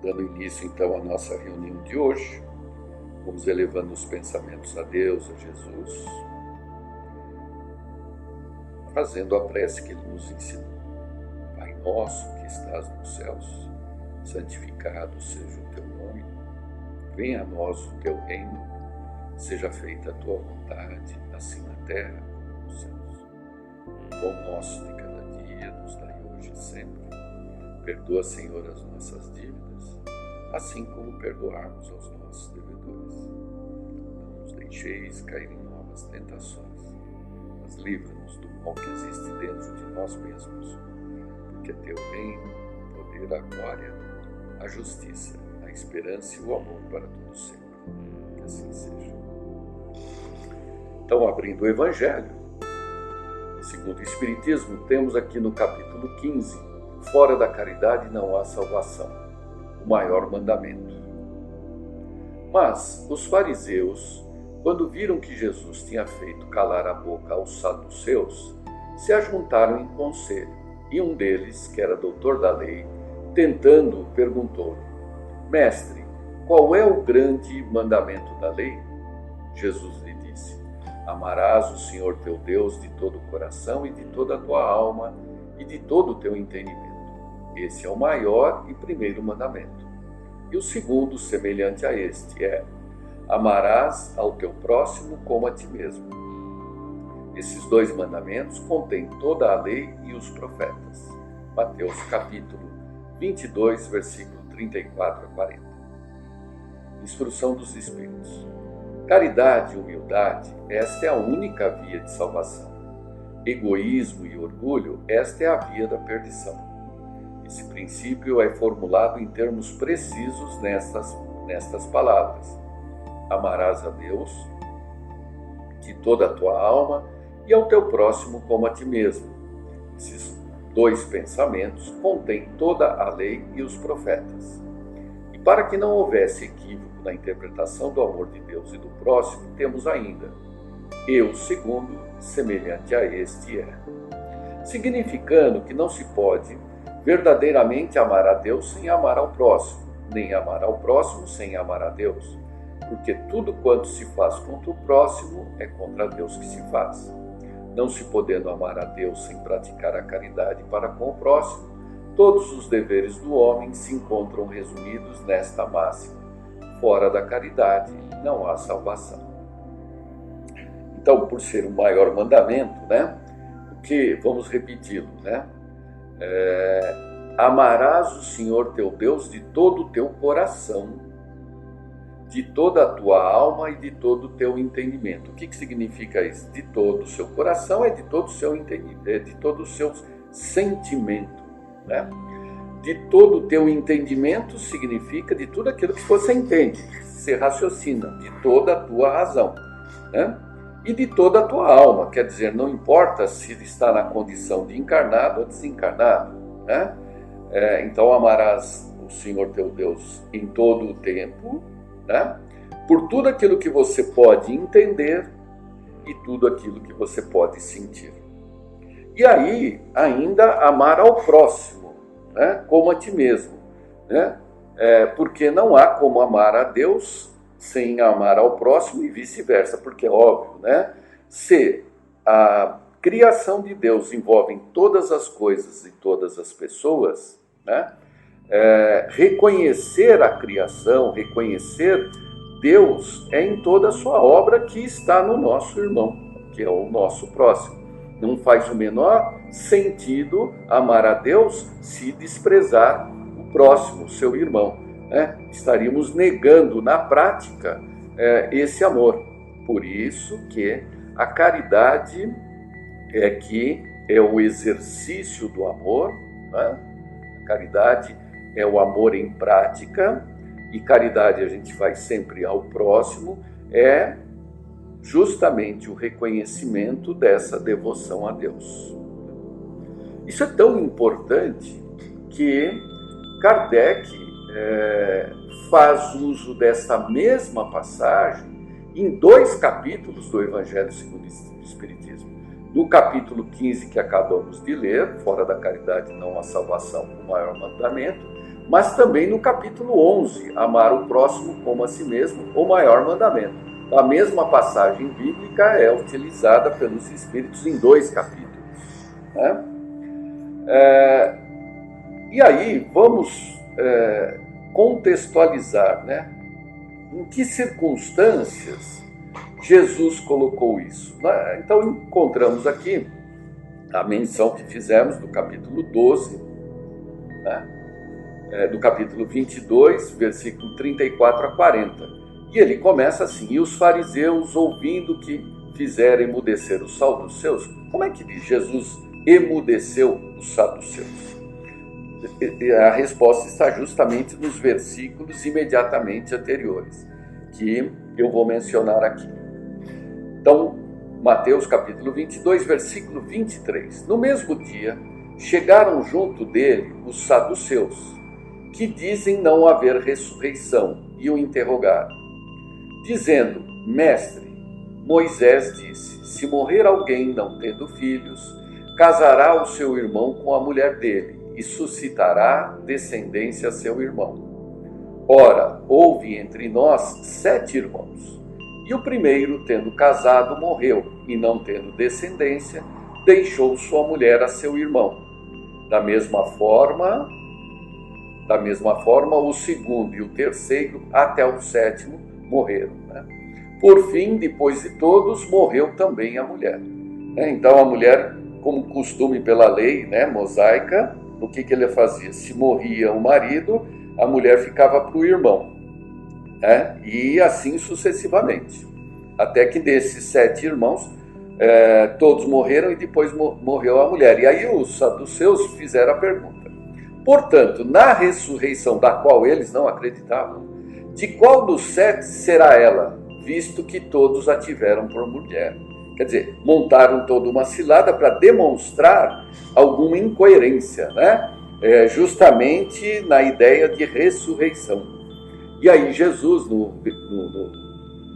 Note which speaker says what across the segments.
Speaker 1: Dando início então à nossa reunião de hoje, vamos elevando os pensamentos a Deus, a Jesus, fazendo a prece que Ele nos ensinou. Pai nosso que estás nos céus, santificado seja o teu nome, venha a nós o teu reino, seja feita a tua vontade, assim na terra como nos céus. O pão nosso de cada dia nos dai hoje e sempre. Perdoa, Senhor, as nossas dívidas, assim como perdoarmos aos nossos devedores. Não nos deixeis cair em novas tentações, mas livra-nos do mal que existe dentro de nós mesmos, porque é teu reino, o poder, a glória, a justiça, a esperança e o amor para todo sempre. Que assim seja. Então, abrindo o Evangelho, segundo o Espiritismo, temos aqui no capítulo 15, fora da caridade não há salvação, o maior mandamento. Mas os fariseus, quando viram que Jesus tinha feito calar a boca aos saduceus, se ajuntaram em conselho, e um deles, que era doutor da lei, tentando-o, perguntou: Mestre, qual é o grande mandamento da lei? Jesus lhe disse: Amarás o Senhor teu Deus de todo o coração e de toda a tua alma e de todo o teu entendimento. Esse é o maior e primeiro mandamento. E o segundo, semelhante a este, é: amarás ao teu próximo como a ti mesmo. Esses dois mandamentos contêm toda a lei e os profetas. Mateus capítulo 22, versículo 34 a 40. Instrução dos Espíritos. Caridade e humildade, esta é a única via de salvação. Egoísmo e orgulho, esta é a via da perdição. Esse princípio é formulado em termos precisos nestas palavras: amarás a Deus de toda a tua alma e ao teu próximo como a ti mesmo. Esses dois pensamentos contêm toda a lei e os profetas. E para que não houvesse equívoco na interpretação do amor de Deus e do próximo, temos ainda: e o segundo, semelhante a este, é. Significando que não se pode verdadeiramente amar a Deus sem amar ao próximo, nem amar ao próximo sem amar a Deus, porque tudo quanto se faz contra o próximo é contra Deus que se faz. Não se podendo amar a Deus sem praticar a caridade para com o próximo, todos os deveres do homem se encontram resumidos nesta máxima: fora da caridade não há salvação. Então, por ser o maior mandamento, o que vamos repeti-lo, amarás o Senhor teu Deus de todo o teu coração, de toda a tua alma e de todo o teu entendimento. O que significa isso? De todo o seu coração é de todo o seu entendimento, é de todo o seu sentimento, De todo o teu entendimento significa de tudo aquilo que você entende, você raciocina, de toda a tua razão, E de toda a tua alma, quer dizer, não importa se está na condição de encarnado ou desencarnado, Então amarás o Senhor teu Deus em todo o tempo, por tudo aquilo que você pode entender e tudo aquilo que você pode sentir. E aí, ainda amar ao próximo, como a ti mesmo, porque não há como amar a Deus sem amar ao próximo e vice-versa, porque é óbvio, se a criação de Deus envolve todas as coisas e todas as pessoas, reconhecer a criação, reconhecer Deus é em toda a sua obra que está no nosso irmão, que é o nosso próximo. Não faz o menor sentido amar a Deus se desprezar o próximo, o seu irmão. Estaríamos negando na prática esse amor. Por isso que a caridade é o exercício do amor, A caridade é o amor em prática, e caridade a gente faz sempre ao próximo, é justamente o reconhecimento dessa devoção a Deus. Isso é tão importante que Kardec faz uso desta mesma passagem em 2 capítulos do Evangelho segundo o Espiritismo. No capítulo 15 que acabamos de ler, fora da caridade não há salvação, o maior mandamento, mas também no capítulo 11, amar o próximo como a si mesmo, o maior mandamento. A mesma passagem bíblica é utilizada pelos Espíritos em 2 capítulos. Né? E aí vamos contextualizar, né? Em que circunstâncias Jesus colocou isso. Então encontramos aqui a menção que fizemos do capítulo 12, né? Do capítulo 22, versículo 34 a 40. E ele começa assim: e os fariseus, ouvindo que fizeram emudecer os saduceus. Como é que diz? Jesus emudeceu os saduceus. A resposta está justamente nos versículos imediatamente anteriores, que eu vou mencionar aqui. Então, Mateus capítulo 22, versículo 23. No mesmo dia, chegaram junto dele os saduceus, que dizem não haver ressurreição, e o interrogaram, dizendo: Mestre, Moisés disse, se morrer alguém não tendo filhos, casará o seu irmão com a mulher dele, e suscitará descendência a seu irmão. Ora, houve entre nós 7 irmãos, e o primeiro, tendo casado, morreu, e não tendo descendência, deixou sua mulher a seu irmão. Da mesma forma, o segundo e o terceiro, até o 7º, morreram. Né? Por fim, depois de todos, morreu também a mulher. Então a mulher, como costume pela lei, né, mosaica, o que ele fazia? Se morria o marido, a mulher ficava para o irmão, né? E assim sucessivamente. Até que desses 7 irmãos, todos morreram e depois morreu a mulher. E aí os saduceus fizeram a pergunta: portanto, na ressurreição da qual eles não acreditavam, de qual dos 7 será ela, visto que todos a tiveram por mulher? Quer dizer, montaram toda uma cilada para demonstrar alguma incoerência, né? Justamente na ideia de ressurreição. E aí Jesus, no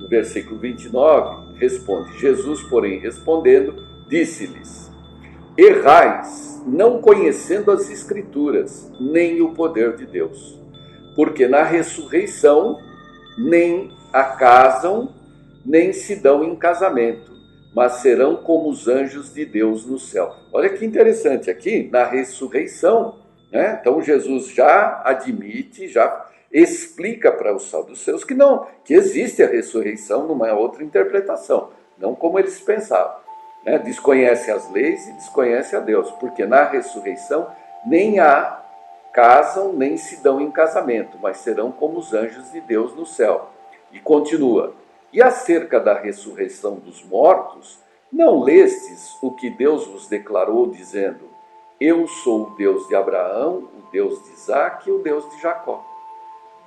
Speaker 1: versículo 29, responde: Jesus, porém, respondendo, disse-lhes: errais, não conhecendo as Escrituras, nem o poder de Deus. Porque na ressurreição nem a casam, nem se dão em casamento, mas serão como os anjos de Deus no céu. Olha que interessante aqui, na ressurreição, né? Então Jesus já admite, já explica para os saduceus que não, que existe a ressurreição numa outra interpretação, não como eles pensavam. Né? Desconhecem as leis e desconhecem a Deus, porque na ressurreição nem a casam, nem se dão em casamento, mas serão como os anjos de Deus no céu. E continua: e acerca da ressurreição dos mortos, não lestes o que Deus vos declarou, dizendo: eu sou o Deus de Abraão, o Deus de Isaque e o Deus de Jacó.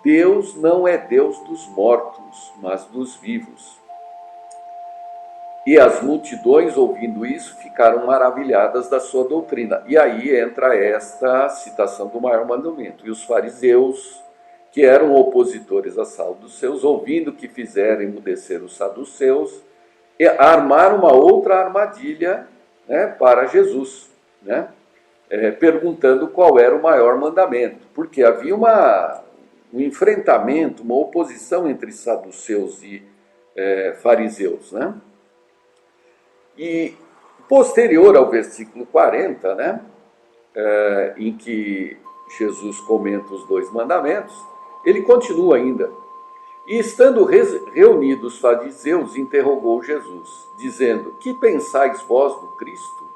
Speaker 1: Deus não é Deus dos mortos, mas dos vivos. E as multidões, ouvindo isso, ficaram maravilhadas da sua doutrina. E aí entra esta citação do maior mandamento. E os fariseus, que eram opositores a saduceus, ouvindo que fizeram emudecer os saduceus, armaram uma outra armadilha, né, para Jesus, né, perguntando qual era o maior mandamento. Porque havia um enfrentamento, uma oposição entre saduceus e fariseus, né? E posterior ao versículo 40, né, em que Jesus comenta os 2 mandamentos, ele continua ainda. E estando reunidos os fariseus, interrogou Jesus, dizendo: que pensais vós do Cristo?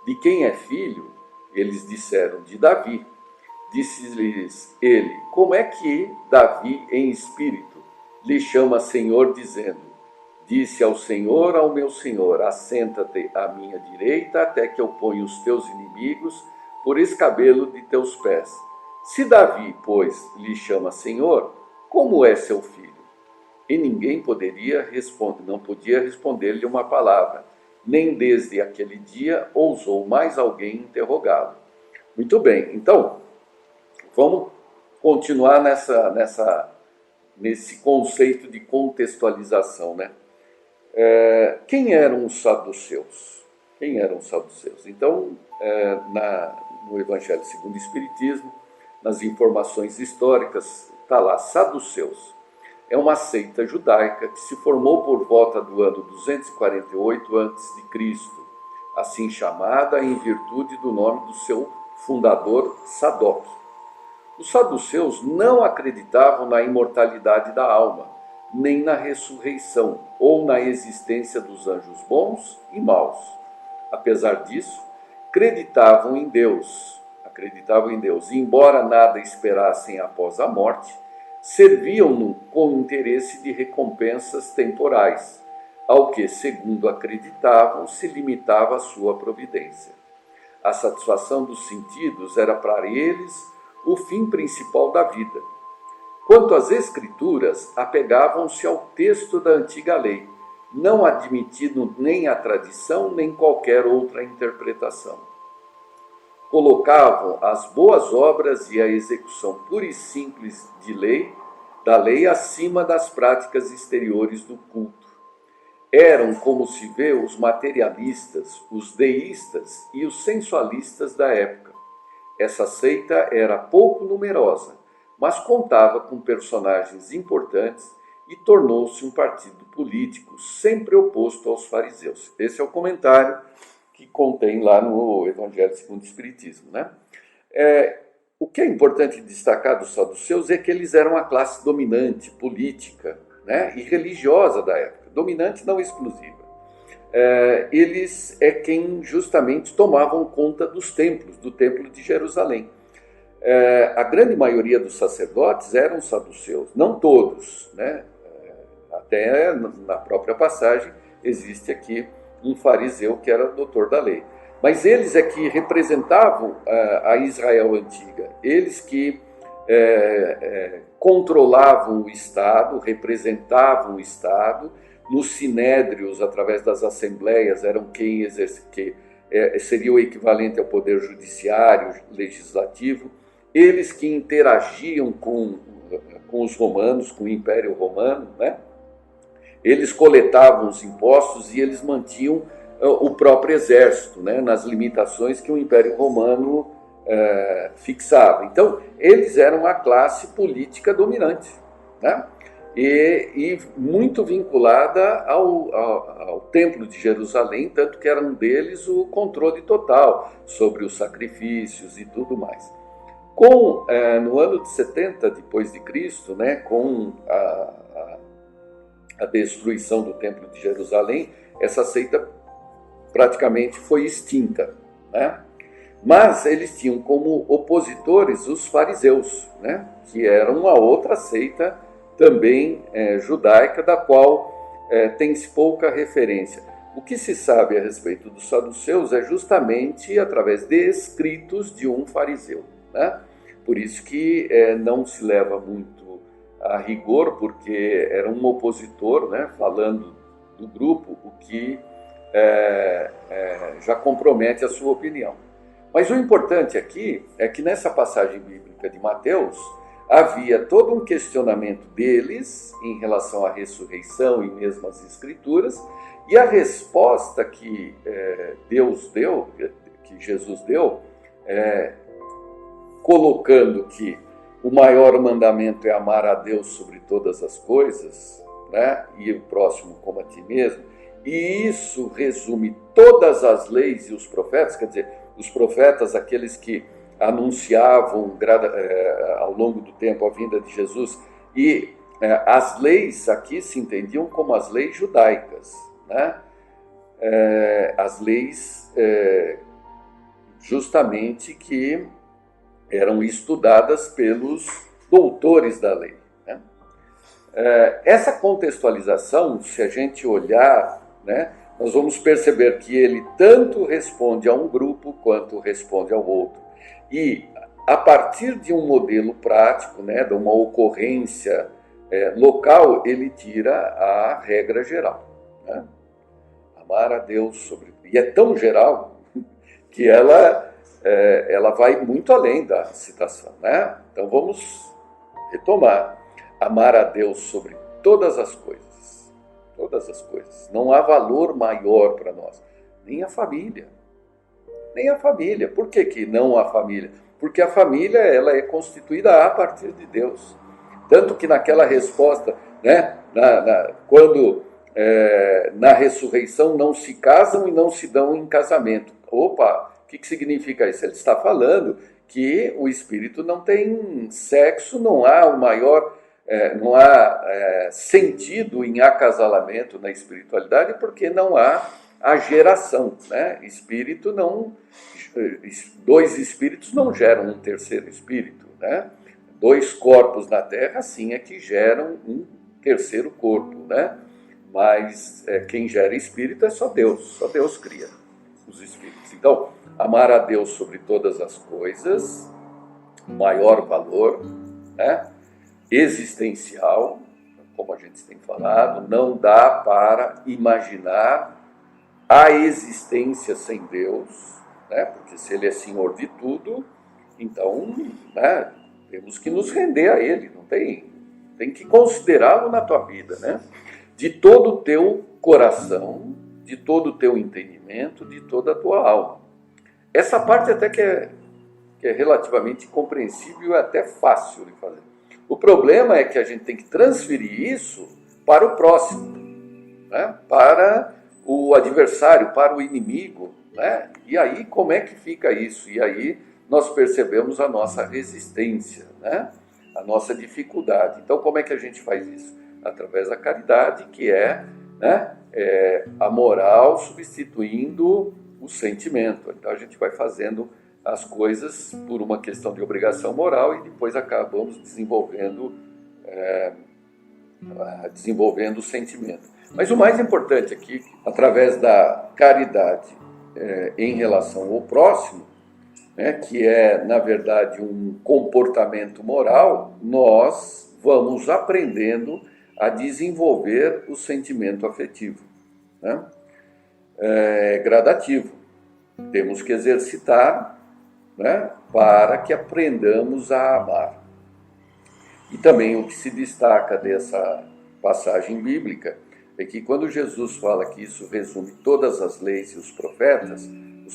Speaker 1: De quem é filho? Eles disseram: de Davi. Disse-lhes ele: como é que Davi, em espírito, lhe chama Senhor, dizendo: disse ao Senhor, ao meu Senhor: assenta-te à minha direita, até que eu ponha os teus inimigos por escabelo de teus pés. Se Davi, pois, lhe chama Senhor, como é seu filho? E ninguém não podia responder-lhe uma palavra, nem desde aquele dia ousou mais alguém interrogá-lo. Muito bem, então, vamos continuar nesse conceito de contextualização, né? Quem eram os saduceus? Então, no Evangelho segundo o Espiritismo, nas informações históricas, está lá, saduceus. É uma seita judaica que se formou por volta do ano 248 a.C., assim chamada em virtude do nome do seu fundador, Sadoc. Os saduceus não acreditavam na imortalidade da alma, nem na ressurreição ou na existência dos anjos bons e maus. Apesar disso, acreditavam em Deus, e embora nada esperassem após a morte, serviam-no com interesse de recompensas temporais, ao que, segundo acreditavam, se limitava a sua providência. A satisfação dos sentidos era para eles o fim principal da vida. Quanto às Escrituras, apegavam-se ao texto da antiga lei, não admitindo nem a tradição nem qualquer outra interpretação. Colocavam as boas obras e a execução pura e simples da lei acima das práticas exteriores do culto. Eram, como se vê, os materialistas, os deístas e os sensualistas da época. Essa seita era pouco numerosa, mas contava com personagens importantes e tornou-se um partido político sempre oposto aos fariseus. Esse é o comentário que contém lá no Evangelho segundo o Espiritismo, né? O que é importante destacar dos saduceus é que eles eram a classe dominante, política, né, e religiosa da época, dominante não exclusiva. Eles é quem justamente tomavam conta dos templos, do templo de Jerusalém. A grande maioria dos sacerdotes eram saduceus, não todos, né? Até na própria passagem existe aqui um fariseu que era doutor da lei. Mas eles é que representavam a Israel antiga, eles que controlavam o Estado, representavam o Estado, nos sinédrios, através das assembleias, eram quem seria o equivalente ao poder judiciário, legislativo, eles que interagiam com os romanos, com o Império Romano, né? Eles coletavam os impostos e eles mantinham o próprio exército, né, nas limitações que o Império Romano fixava. Então, eles eram a classe política dominante, né, e muito vinculada ao Templo de Jerusalém, tanto que era um deles o controle total sobre os sacrifícios e tudo mais. No ano de 70 depois de Cristo, né, com a destruição do Templo de Jerusalém, essa seita praticamente foi extinta, né? Mas eles tinham como opositores os fariseus, né, que eram uma outra seita também judaica, da qual tem-se pouca referência. O que se sabe a respeito dos saduceus é justamente através de escritos de um fariseu, né? Por isso que não se leva muito a rigor, porque era um opositor, né, falando do grupo, o que já compromete a sua opinião. Mas o importante aqui é que nessa passagem bíblica de Mateus havia todo um questionamento deles em relação à ressurreição e mesmo às Escrituras, e a resposta que Deus deu, que Jesus deu, colocando que o maior mandamento é amar a Deus sobre todas as coisas, né, e o próximo como a ti mesmo, e isso resume todas as leis e os profetas, quer dizer, os profetas, aqueles que anunciavam ao longo do tempo a vinda de Jesus, e as leis aqui se entendiam como as leis judaicas, né? As leis justamente que eram estudadas pelos doutores da lei, né? Essa contextualização, se a gente olhar, né, nós vamos perceber que ele tanto responde a um grupo quanto responde ao outro. E a partir de um modelo prático, né, de uma ocorrência local, ele tira a regra geral, né? Amar a Deus sobre... E é tão geral que ela vai muito além da citação, né? Então vamos retomar. Amar a Deus sobre todas as coisas. Todas as coisas. Não há valor maior para nós. Nem a família. Nem a família. Por que não a família? porque a família ela é constituída a partir de Deus. Tanto que naquela resposta, né, quando na ressurreição não se casam e não se dão em casamento. Opa, o que significa isso? Ele está falando que o espírito não tem sexo, não há o maior, não há sentido em acasalamento na espiritualidade, porque não há a geração, né? Espírito não, dois espíritos não geram um terceiro espírito, né? Dois corpos na Terra, sim, é que geram um terceiro corpo, né? Mas quem gera espírito é só Deus cria os espíritos. Então, amar a Deus sobre todas as coisas, maior valor, né? Existencial, como a gente tem falado, não dá para imaginar a existência sem Deus, né? Porque se Ele é Senhor de tudo, então, né, temos que nos render a Ele, não tem que considerá-lo na tua vida, né? De todo o teu coração, de todo o teu entendimento, de toda a tua alma. Essa parte até que é relativamente compreensível e até fácil de fazer. O problema é que a gente tem que transferir isso para o próximo, né? Para o adversário, para o inimigo, né? E aí como é que fica isso? E aí nós percebemos a nossa resistência, né? A nossa dificuldade. Então como é que a gente faz isso? Através da caridade, que né, a moral substituindo o sentimento. Então a gente vai fazendo as coisas por uma questão de obrigação moral e depois acabamos desenvolvendo o sentimento. Mas o mais importante aqui, através da caridade em relação ao próximo, né, que é, na verdade, um comportamento moral, nós vamos aprendendo a desenvolver o sentimento afetivo, né? Gradativo. Temos que exercitar, né, para que aprendamos a amar. E também o que se destaca dessa passagem bíblica é que quando Jesus fala que isso resume todas as leis e os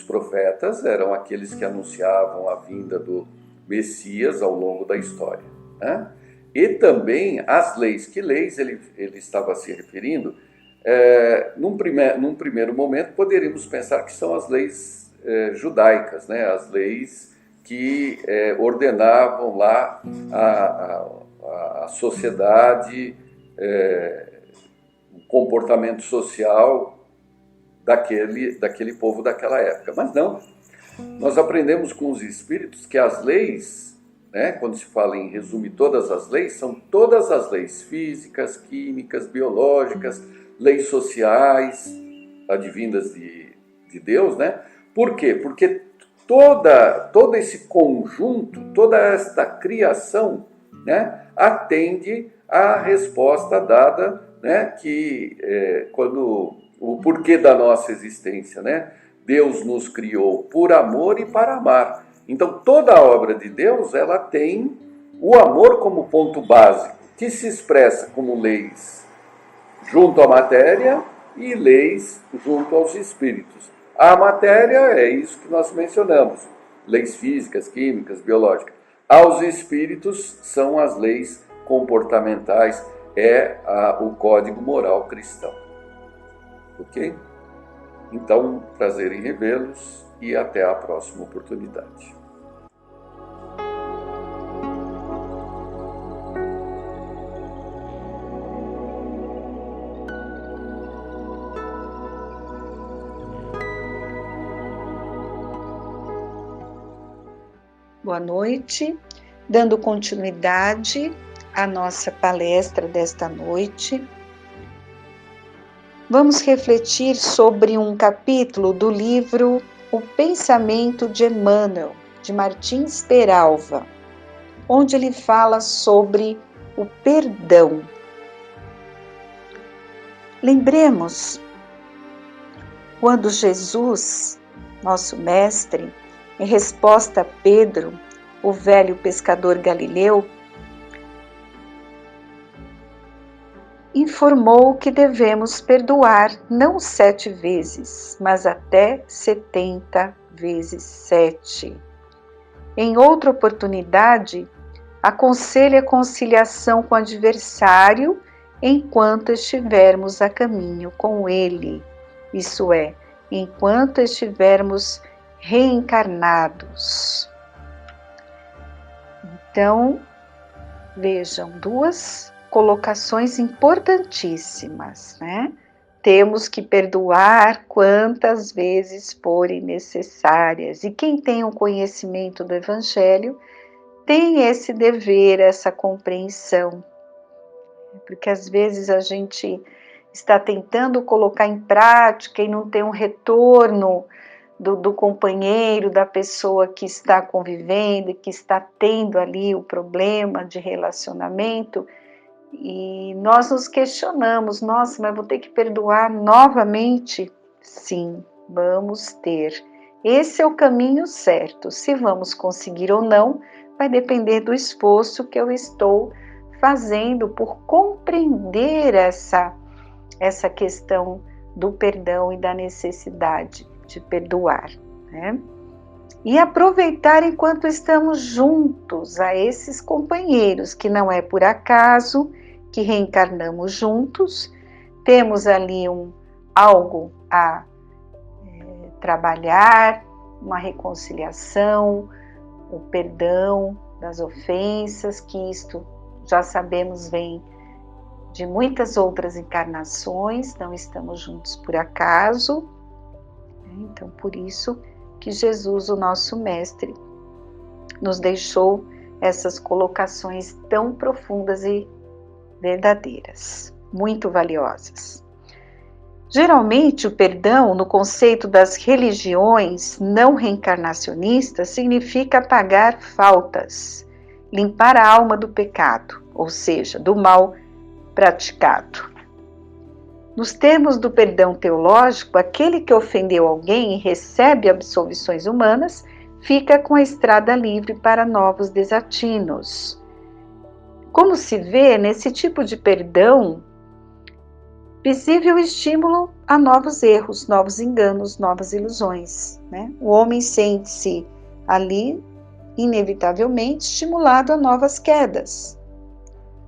Speaker 1: profetas eram aqueles que anunciavam a vinda do Messias ao longo da história, né? E também as leis. Que leis ele estava se referindo? Num primeiro momento, poderíamos pensar que são as leis judaicas, né? As leis que ordenavam lá a sociedade, o comportamento social daquele povo daquela época. Mas não, nós aprendemos com os espíritos que as leis, né, quando se fala em resumir todas as leis, são todas as leis físicas, químicas, biológicas, leis sociais, advindas de Deus, né? Por quê? Porque todo esse conjunto, toda esta criação, né, atende à resposta dada, né, que quando o porquê da nossa existência, né? Deus nos criou por amor e para amar. Então, toda a obra de Deus, ela tem o amor como ponto básico, que se expressa como leis junto à matéria e leis junto aos espíritos. A matéria é isso que nós mencionamos, leis físicas, químicas, biológicas. Aos espíritos são as leis comportamentais, o código moral cristão. Ok? Então, prazer em revê-los e até a próxima oportunidade.
Speaker 2: Boa noite, dando continuidade à nossa palestra desta noite. Vamos refletir sobre um capítulo do livro O Pensamento de Emmanuel, de Martins Peralva, onde ele fala sobre o perdão. Lembremos quando Jesus, nosso mestre, em resposta a Pedro, o velho pescador galileu, informou que devemos perdoar não 7 vezes, mas até 70 vezes 7. Em outra oportunidade, aconselhe a conciliação com o adversário enquanto estivermos a caminho com ele, isso é, enquanto estivermos reencarnados. Então, vejam, duas colocações importantíssimas, né? Temos que perdoar quantas vezes forem necessárias. E quem tem um conhecimento do Evangelho tem esse dever, essa compreensão. Porque às vezes a gente está tentando colocar em prática e não tem um retorno do companheiro, da pessoa que está convivendo e que está tendo ali o problema de relacionamento, e nós nos questionamos, nossa, mas vou ter que perdoar novamente? Sim, vamos ter. Esse é o caminho certo. Se vamos conseguir ou não, vai depender do esforço que eu estou fazendo por compreender essa questão do perdão e da necessidade de perdoar, né? E aproveitar enquanto estamos juntos a esses companheiros, que não é por acaso que reencarnamos juntos, temos ali algo a trabalhar, uma reconciliação, o perdão das ofensas, que isto já sabemos vem de muitas outras encarnações, não estamos juntos por acaso. Então, por isso que Jesus, o nosso Mestre, nos deixou essas colocações tão profundas e verdadeiras, muito valiosas. Geralmente, o perdão, no conceito das religiões não reencarnacionistas, significa apagar faltas, limpar a alma do pecado, ou seja, do mal praticado. Nos termos do perdão teológico, aquele que ofendeu alguém e recebe absolvições humanas fica com a estrada livre para novos desatinos. Como se vê, nesse tipo de perdão, visível estímulo a novos erros, novos enganos, novas ilusões, né? O homem sente-se ali, inevitavelmente, estimulado a novas quedas,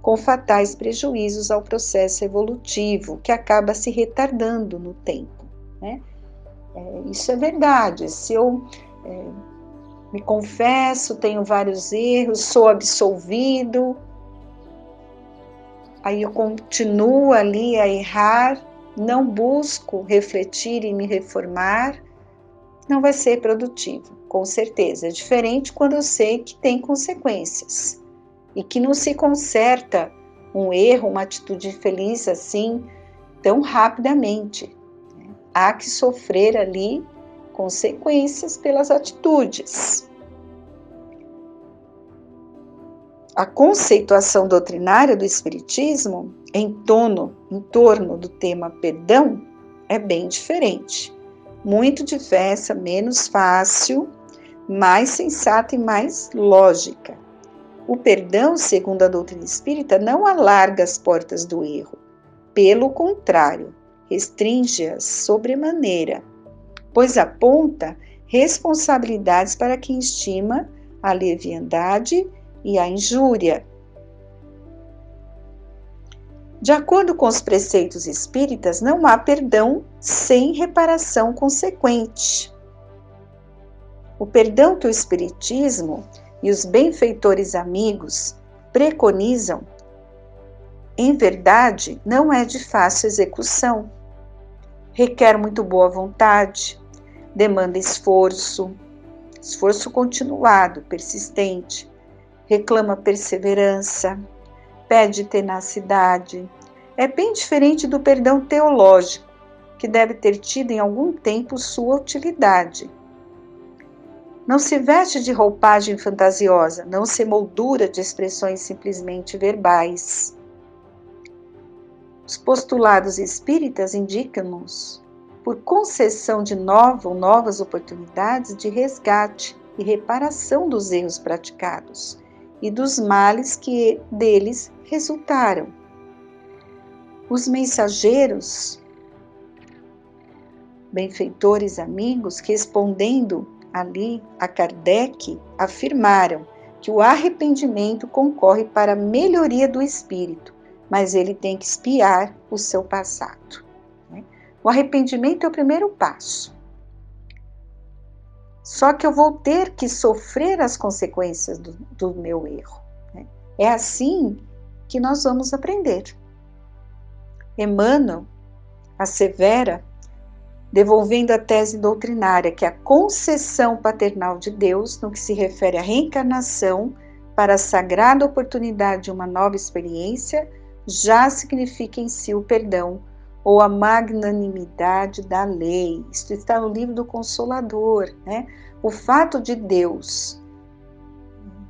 Speaker 2: com fatais prejuízos ao processo evolutivo, que acaba se retardando no tempo, né? Isso é verdade. Se eu me confesso, tenho vários erros, sou absolvido, aí eu continuo ali a errar, não busco refletir e me reformar, não vai ser produtivo, com certeza. É diferente quando eu sei que tem consequências e que não se conserta um erro, uma atitude infeliz assim, tão rapidamente. Há que sofrer ali consequências pelas atitudes. A conceituação doutrinária do Espiritismo em torno do tema perdão é bem diferente. Muito diversa, menos fácil, mais sensata e mais lógica. O perdão, segundo a doutrina espírita, não alarga as portas do erro. Pelo contrário, restringe-as sobremaneira, pois aponta responsabilidades para quem estima a leviandade e a injúria. De acordo com os preceitos espíritas, não há perdão sem reparação consequente. O perdão que o Espiritismo e os benfeitores amigos preconizam, em verdade, não é de fácil execução. Requer muito boa vontade, demanda esforço continuado, persistente, reclama perseverança, pede tenacidade. É bem diferente do perdão teológico, que deve ter tido em algum tempo sua utilidade. Não se veste de roupagem fantasiosa, não se moldura de expressões simplesmente verbais. Os postulados espíritas indicam-nos, por concessão de novas oportunidades de resgate e reparação dos erros praticados e dos males que deles resultaram. Os mensageiros, benfeitores amigos, respondendo ali a Kardec afirmaram que o arrependimento concorre para a melhoria do espírito, mas ele tem que espiar o seu passado. O arrependimento é o primeiro passo. Só que eu vou ter que sofrer as consequências do meu erro. É assim que nós vamos aprender. Emmanuel assevera, devolvendo a tese doutrinária, que a concessão paternal de Deus, no que se refere à reencarnação, para a sagrada oportunidade de uma nova experiência, já significa em si o perdão ou a magnanimidade da lei. Isto está no livro do Consolador, né? O fato de Deus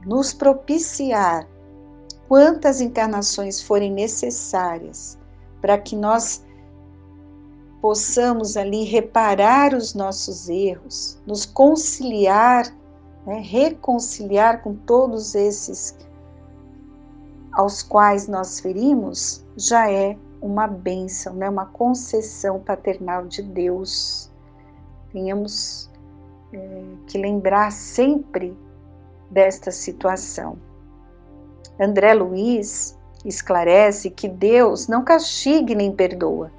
Speaker 2: nos propiciar quantas encarnações forem necessárias para que nós possamos ali reparar os nossos erros, nos conciliar, reconciliar com todos esses aos quais nós ferimos, já é uma bênção, uma concessão paternal de Deus. Tenhamos que lembrar sempre desta situação. André Luiz esclarece que Deus não castiga nem perdoa,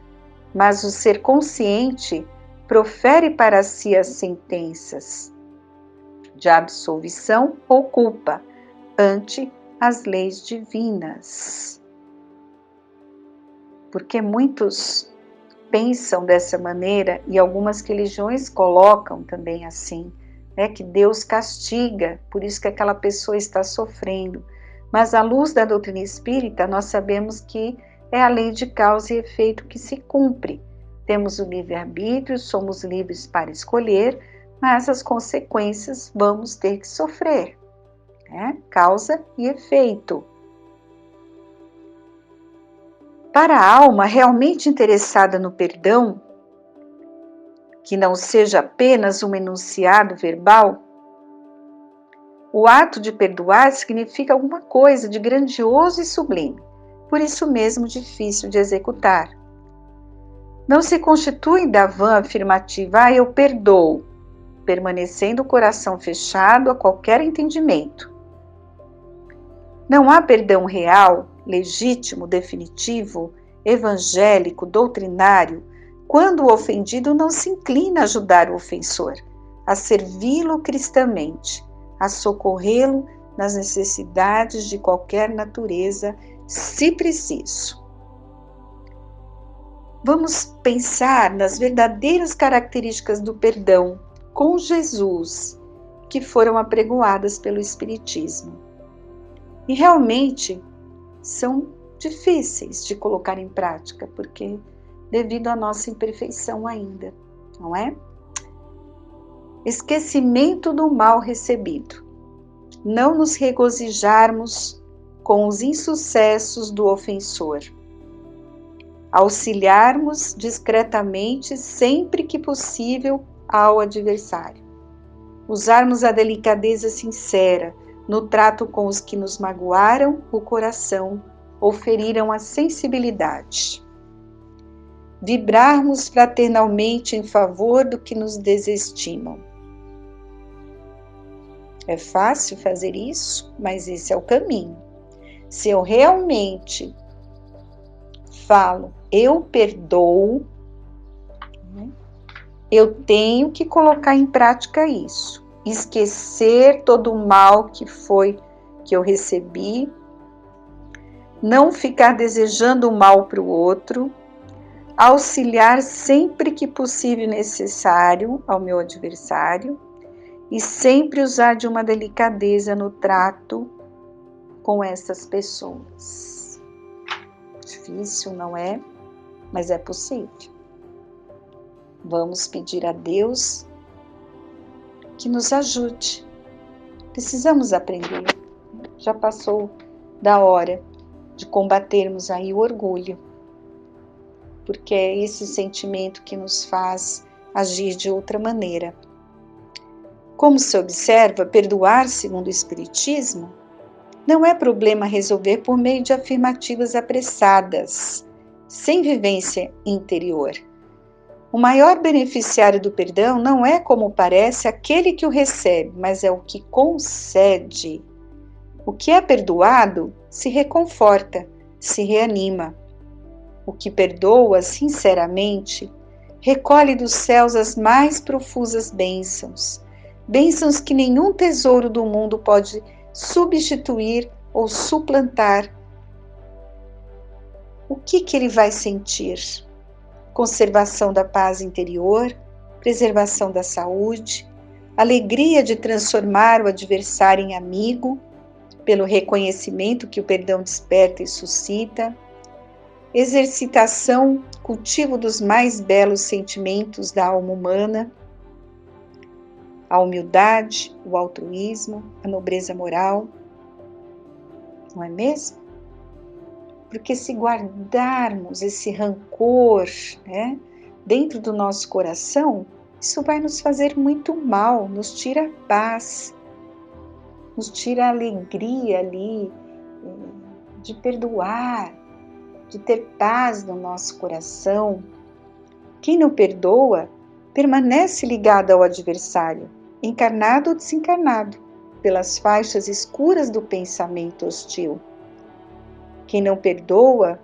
Speaker 2: mas o ser consciente profere para si as sentenças de absolvição ou culpa ante as leis divinas. Porque muitos pensam dessa maneira, e algumas religiões colocam também assim, que Deus castiga, por isso que aquela pessoa está sofrendo. Mas à luz da doutrina espírita, nós sabemos que é a lei de causa e efeito que se cumpre. Temos o livre-arbítrio, somos livres para escolher, mas as consequências vamos ter que sofrer. Causa e efeito. Para a alma realmente interessada no perdão, que não seja apenas um enunciado verbal, o ato de perdoar significa alguma coisa de grandioso e sublime, por isso mesmo difícil de executar. Não se constitui da vã afirmativa, eu perdoo, permanecendo o coração fechado a qualquer entendimento. Não há perdão real, legítimo, definitivo, evangélico, doutrinário, quando o ofendido não se inclina a ajudar o ofensor, a servi-lo cristamente, a socorrê-lo nas necessidades de qualquer natureza, se preciso. Vamos pensar nas verdadeiras características do perdão com Jesus, que foram apregoadas pelo Espiritismo. E realmente são difíceis de colocar em prática, porque devido à nossa imperfeição ainda, não é? Esquecimento do mal recebido. Não nos regozijarmos com os insucessos do ofensor. Auxiliarmos discretamente sempre que possível ao adversário. Usarmos a delicadeza sincera no trato com os que nos magoaram o coração ou feriram a sensibilidade. Vibrarmos fraternalmente em favor do que nos desestimam. É fácil fazer isso, mas esse é o caminho. Se eu realmente falo, eu perdoo, eu tenho que colocar em prática isso. Esquecer todo o mal que eu recebi, não ficar desejando o mal para o outro, auxiliar sempre que possível e necessário ao meu adversário e sempre usar de uma delicadeza no trato com essas pessoas. Difícil, não é? Mas é possível. Vamos pedir a Deus que nos ajude. Precisamos aprender. Já passou da hora de combatermos aí o orgulho, porque é esse sentimento que nos faz agir de outra maneira. Como se observa, perdoar, segundo o Espiritismo, não é problema a resolver por meio de afirmativas apressadas, sem vivência interior. O maior beneficiário do perdão não é, como parece, aquele que o recebe, mas é o que concede. O que é perdoado se reconforta, se reanima. O que perdoa sinceramente recolhe dos céus as mais profusas bênçãos, bênçãos que nenhum tesouro do mundo pode substituir ou suplantar. O que ele vai sentir? Conservação da paz interior, preservação da saúde, alegria de transformar o adversário em amigo, pelo reconhecimento que o perdão desperta e suscita, exercitação, cultivo dos mais belos sentimentos da alma humana, a humildade, o altruísmo, a nobreza moral, não é mesmo? Porque se guardarmos esse rancor, né, dentro do nosso coração, isso vai nos fazer muito mal, nos tira a paz, nos tira a alegria ali de perdoar, de ter paz no nosso coração. Quem não perdoa permanece ligado ao adversário, encarnado ou desencarnado, pelas faixas escuras do pensamento hostil. Quem não perdoa,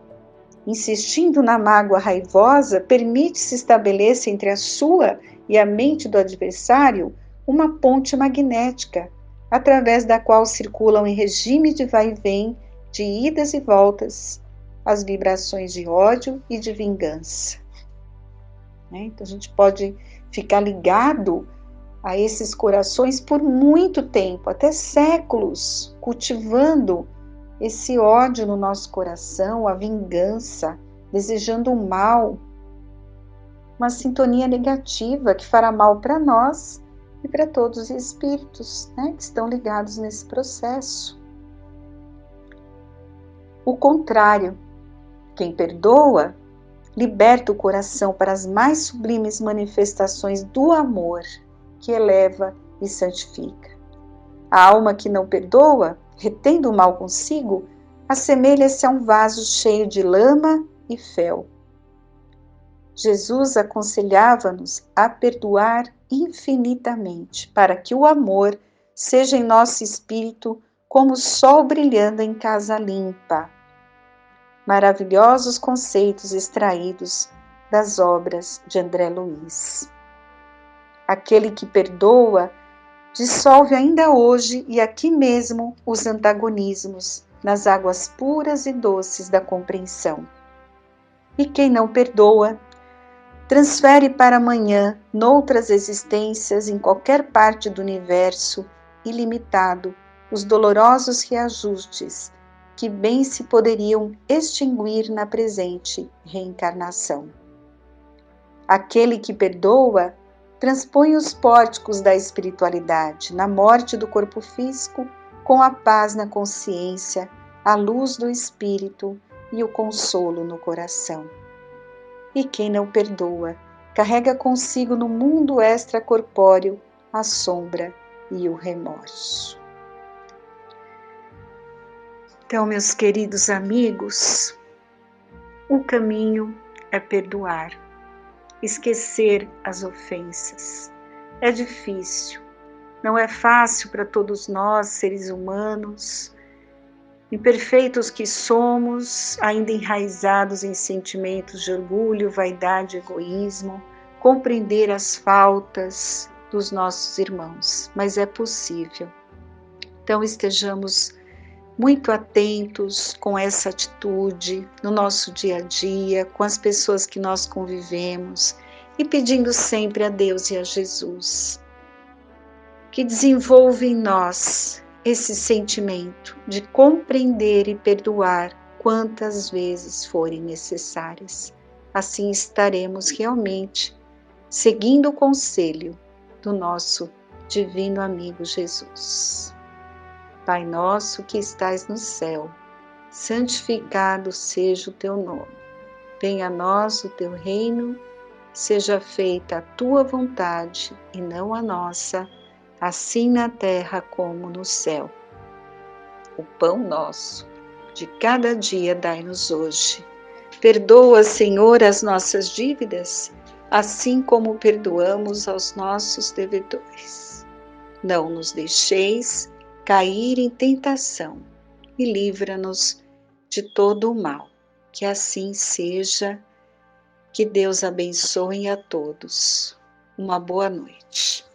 Speaker 2: insistindo na mágoa raivosa, permite se estabeleça entre a sua e a mente do adversário uma ponte magnética, através da qual circulam em regime de vai e vem, de idas e voltas, as vibrações de ódio e de vingança. Então a gente pode ficar ligado a esses corações por muito tempo, até séculos, cultivando esse ódio no nosso coração, a vingança, desejando o mal, uma sintonia negativa que fará mal para nós e para todos os espíritos, que estão ligados nesse processo. O contrário, quem perdoa, liberta o coração para as mais sublimes manifestações do amor, que eleva e santifica. A alma que não perdoa, retendo o mal consigo, assemelha-se a um vaso cheio de lama e fel. Jesus aconselhava-nos a perdoar infinitamente, para que o amor seja em nosso espírito como o sol brilhando em casa limpa. Maravilhosos conceitos extraídos das obras de André Luiz. Aquele que perdoa dissolve ainda hoje e aqui mesmo os antagonismos nas águas puras e doces da compreensão. E quem não perdoa, transfere para amanhã, noutras existências, em qualquer parte do universo ilimitado, os dolorosos reajustes que bem se poderiam extinguir na presente reencarnação. Aquele que perdoa transpõe os pórticos da espiritualidade na morte do corpo físico, com a paz na consciência, a luz do espírito e o consolo no coração. E quem não perdoa, carrega consigo no mundo extracorpóreo a sombra e o remorso. Então, meus queridos amigos, o caminho é perdoar, esquecer as ofensas. É difícil, não é fácil para todos nós, seres humanos, imperfeitos que somos, ainda enraizados em sentimentos de orgulho, vaidade, egoísmo, compreender as faltas dos nossos irmãos, mas é possível. Então estejamos muito atentos com essa atitude no nosso dia a dia, com as pessoas que nós convivemos e pedindo sempre a Deus e a Jesus que desenvolva em nós esse sentimento de compreender e perdoar quantas vezes forem necessárias. Assim estaremos realmente seguindo o conselho do nosso divino amigo Jesus. Pai nosso que estais no céu, santificado seja o teu nome. Venha a nós o teu reino, seja feita a tua vontade e não a nossa, assim na terra como no céu. O pão nosso de cada dia dai-nos hoje. Perdoa, Senhor, as nossas dívidas, assim como perdoamos aos nossos devedores. Não nos deixeis cair em tentação e livra-nos de todo o mal. Que assim seja. Que Deus abençoe a todos. Uma boa noite.